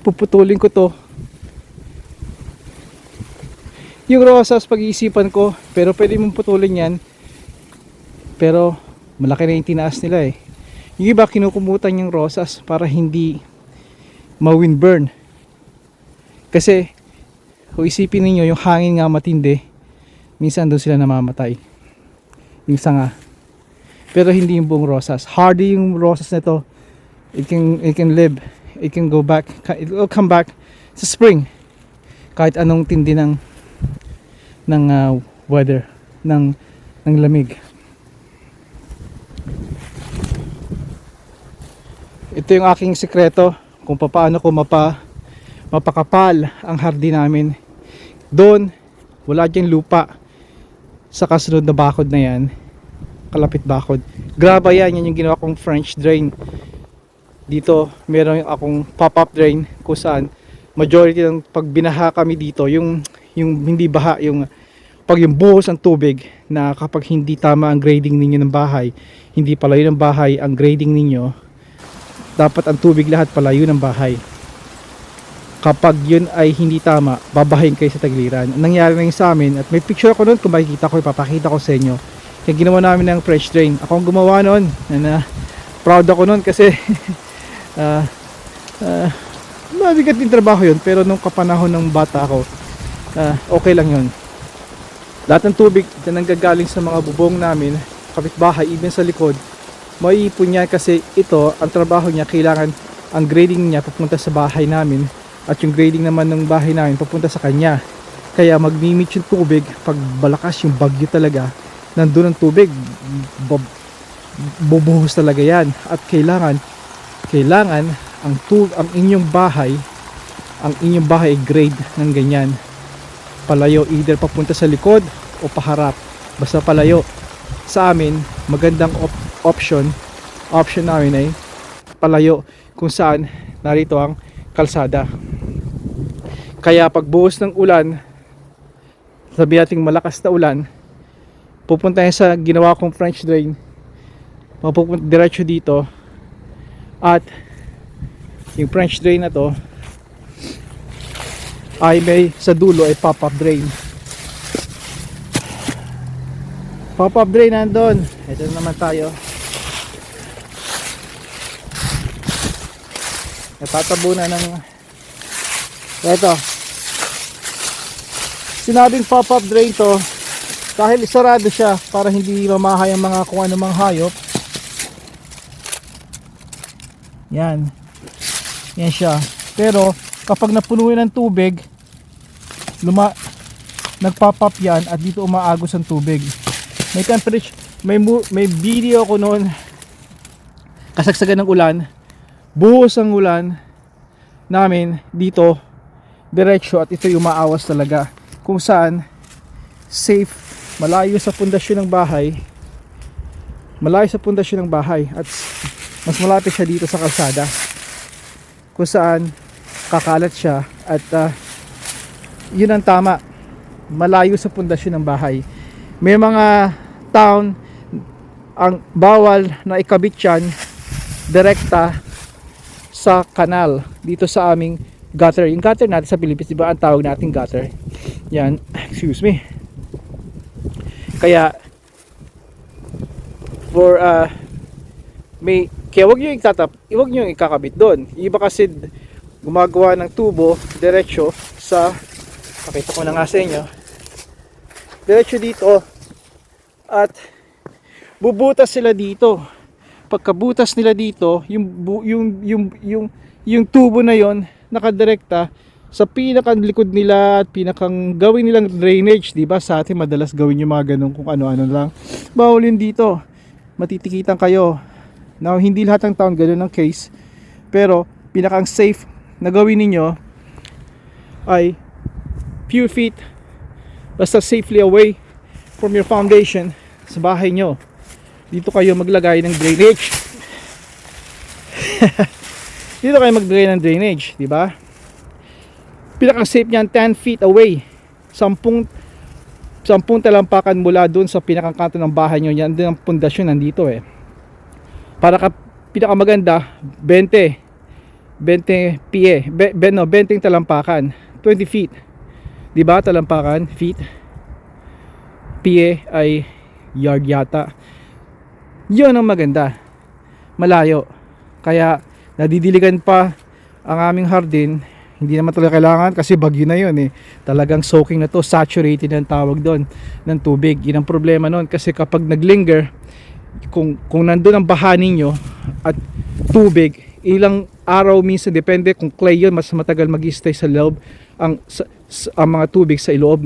puputulin ko to. Yung rosas pag-iisipan ko, pero pwede mong putulin yan, pero malaki na yung tinaas nila eh. Yung iba kinukumutan yung rosas para hindi ma-windburn. Kasi kung isipin ninyo, yung hangin nga matindi, minsan doon sila namamatay, yung sanga. Pero hindi yung buong rosas. Hardy yung rosas na to. It can live, it can go back, it will come back sa spring kahit anong tindi ng weather, ng lamig. Ito yung aking sikreto kung paano ko mapakapal ang hardin namin. Doon wala dyan lupa sa kasunod na bakod na yan, kalapit bakod. Graba yan yung ginawa kong French drain. Dito meron akong pop-up drain kung saan majority ng pag binaha kami dito, yung hindi baha, yung pag yung buhos ng tubig, na kapag hindi tama ang grading ninyo ng bahay, hindi palayo ng bahay ang grading ninyo, dapat ang tubig lahat palayo ng bahay. Kapag yun ay hindi tama, babahin kayo sa tagliran. Nangyari na yun sa amin, at may picture ako nun, kung makikita ko, ipapakita ko sa inyo. Kaya ginawa namin ng French drain. Ako ang gumawa nun, proud ako nun kasi mabigat din trabaho yun, pero nung kapanahon ng bata ako, okay lang yun. Lahat ng tubig na nanggagaling sa mga bubong namin, kapitbahay, even sa likod, maiipon niya kasi ito, ang trabaho niya, kailangan ang grading niya papunta sa bahay namin, at yung grading naman ng bahay namin papunta sa kanya. Kaya magmimit yung tubig pag balakas yung bagyo talaga, nandun ang tubig, bubuhos talaga yan. At kailangan ang inyong bahay ay grade ng ganyan, palayo, either papunta sa likod o paharap, basta palayo. Sa amin, magandang option namin ay palayo, kung saan narito ang kalsada. Kaya pag buhos ng ulan, sabi nating malakas na ulan, pupunta yan sa ginawa kong French drain, mapupunta diretso dito. At yung French drain na to ay may sa dulo ay pop-up drain. Pop-up drain nandun. Ito naman tayo. Natatabunan ng ito. Sinabing pop-up drain to dahil isarado siya para hindi mamahay ang mga kung anumang hayop. Yan siya. Pero kapag napuno ng tubig, nagpop-up yan at dito umaagos ang tubig. May temperature, may video ko noon, kasagsagan ng ulan, buhos ang ulan namin dito diretso, at ito yung umaawas talaga, kung saan safe, malayo sa pundasyon ng bahay, at mas malapit siya dito sa kalsada, kung saan kakalat siya, at yun ang tama, malayo sa pundasyon ng bahay. May mga town ang bawal na ikabit yan direkta sa kanal. Dito sa aming gutter, yung gutter natin sa Pilipinas, diba ang tawag natin gutter yan, excuse me. Kaya kaya wag nyo yung ikakabit doon. Iba kasi gumagawa ng tubo diretso sa, pakita ko na nga sa inyo, diretso dito, at bubutas sila dito. Pagkabutas nila dito, yung tubo na yon nakadirekta sa pinakang likod nila at pinakang gawin nilang drainage, di ba? Sa atin madalas gawin yung mga ganun kung ano-ano lang. Bawal yun dito. Matitikitan kayo. Now, hindi lahat ng town ganun ang case, pero pinakang safe na gawin ninyo ay few feet, basta safely away from your foundation sa bahay nyo. Dito kayo maglagay ng drainage. Dito kayo maglagay ng drainage, di ba? Pinaka safe niyan 10 feet away. 10 talampakan mula doon sa pinakang kanto ng bahay nyo. Yan din ang pundasyon nandito eh. Para pinaka maganda 20 20 PA, no, 20 talampakan, 20 feet. 'Di ba? Talampakan, feet. PA ay yard yata. 'Yun ang maganda. Malayo. Kaya nadidiligan pa ang aming hardin. Hindi naman talaga kailangan kasi bagyo na 'yun eh. Talagang soaking na to, saturated ang tawag doon ng tubig. 'Yun ang problema noon kasi kapag naglinger, kung nandun ang baha ninyo at tubig, ilang araw minsan, depende kung clay yun, mas matagal mag-stay sa loob ang mga tubig sa iloob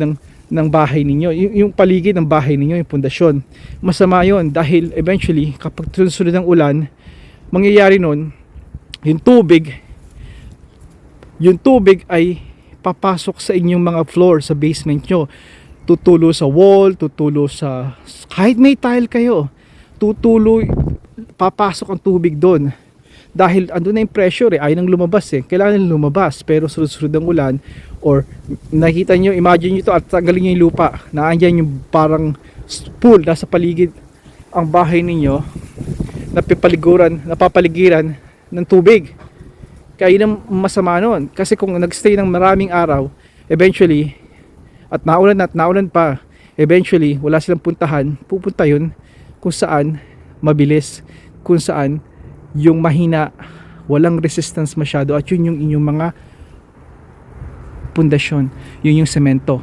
ng bahay ninyo, yung paligid ng bahay ninyo, yung pundasyon. Masama yun dahil eventually kapag sunod ng ulan, mangyayari nun, yung tubig ay papasok sa inyong mga floor sa basement nyo, tutulo sa wall, tutulo sa, kahit may tile kayo, tutuloy, papasok ang tubig doon dahil andun na yung pressure ayaw nang lumabas kailangan nang lumabas, pero sunod-sunod ng ulan or nakita nyo, imagine nyo to at tanggalin nyo yung lupa, naandyan yung parang pool, nasa paligid ang bahay ninyo, napapaligiran ng tubig. Kaya yun ang masama nun, kasi kung nagstay ng maraming araw, eventually, at naulan pa, eventually wala silang puntahan, pupunta yun kung saan mabilis, kung saan yung mahina, walang resistance masyado, at yun yung inyong mga pundasyon, yun yung semento.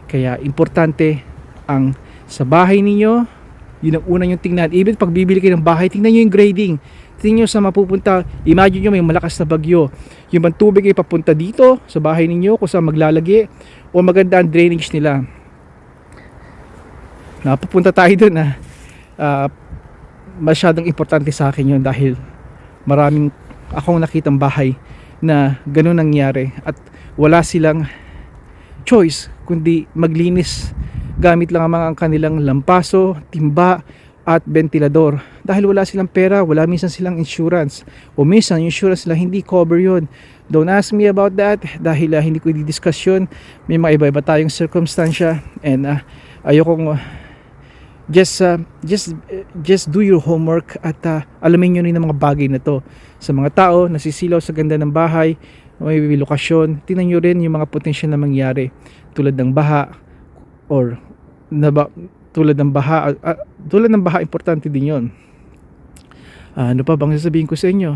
Kaya importante ang sa bahay ninyo, yun ang una yung tingnan. Even pag bibili kayo ng bahay, tingnan nyo yung grading, tingnan nyo sa mapupunta. Imagine nyo may malakas na bagyo, yung bang tubig ay papunta dito sa bahay ninyo kung saan maglalagi, o maganda ang drainage nila. Napupunta tayo dun masyadong importante sa akin yun dahil maraming akong nakitang bahay na ganun nangyari at wala silang choice kundi maglinis gamit lang ang kanilang lampaso, timba at ventilador dahil wala silang pera, wala minsan silang insurance, o minsan yung insurance nila hindi cover yun. Don't ask me about that dahil hindi ko i-discuss yun. May mga iba-iba tayong circumstansya and ayokong just do your homework at alamin nyo rin ang mga bagay na to sa mga tao nasisilaw sa ganda ng bahay, may lokasyon. Tingnan nyo rin yung mga potential na mangyari tulad ng baha or tulad ng baha, importante din yon. Ano pa bang sasabihin ko sa inyo?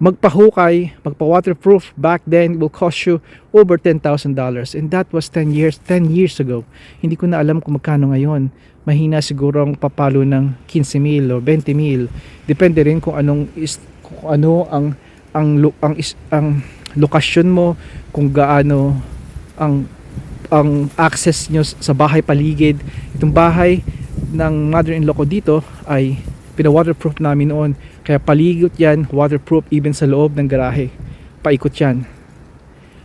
Magpahukay, magpa-waterproof back then will cost you over $10,000 and that was 10 years ago. Hindi ko na alam kung magkano ngayon. Mahina siguro ang papalo ng 15,000 o 20,000. Depende rin kung ano ang lokasyon mo, kung gaano ang access nyo sa bahay paligid. Itong bahay ng mother-in-law ko dito ay pina-waterproof namin noon. Kaya paligid yan, waterproof even sa loob ng garahe. Paikot yan.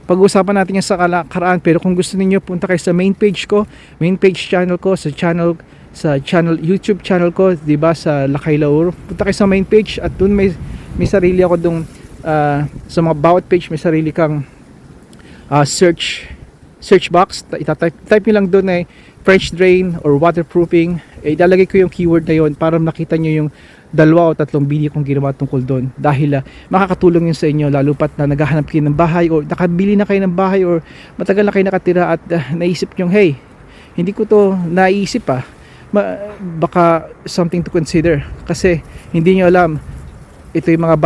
Pag-uusapan natin yan sa karaan, pero kung gusto niyo punta kayo sa main page channel ko, sa YouTube channel ko, 'di ba, sa Lakay Lauro. Punta kayo sa main page at doon may sarili ako dong sa mga bawat page may sarili kang search box. Type niyo lang doon French drain or waterproofing. Ilalagay ko yung keyword na yon para makita niyo yung 2 o 3 video kong ginawa tungkol doon dahil makakatulong yun sa inyo lalo pat na naghahanap kayo ng bahay o nakabili na kayo ng bahay or matagal na kayo nakatira at naisip nyo, hey, hindi ko to naisip baka something to consider kasi hindi nyo alam ito yung mga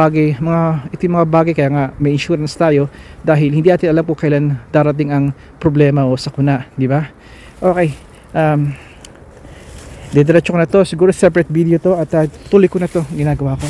bagay kaya nga may insurance tayo dahil hindi natin alam kung kailan darating ang problema o sakuna, di ba? Okay, didiretso ko na to, siguro separate video to at tuloy ko na to ginagawa ko.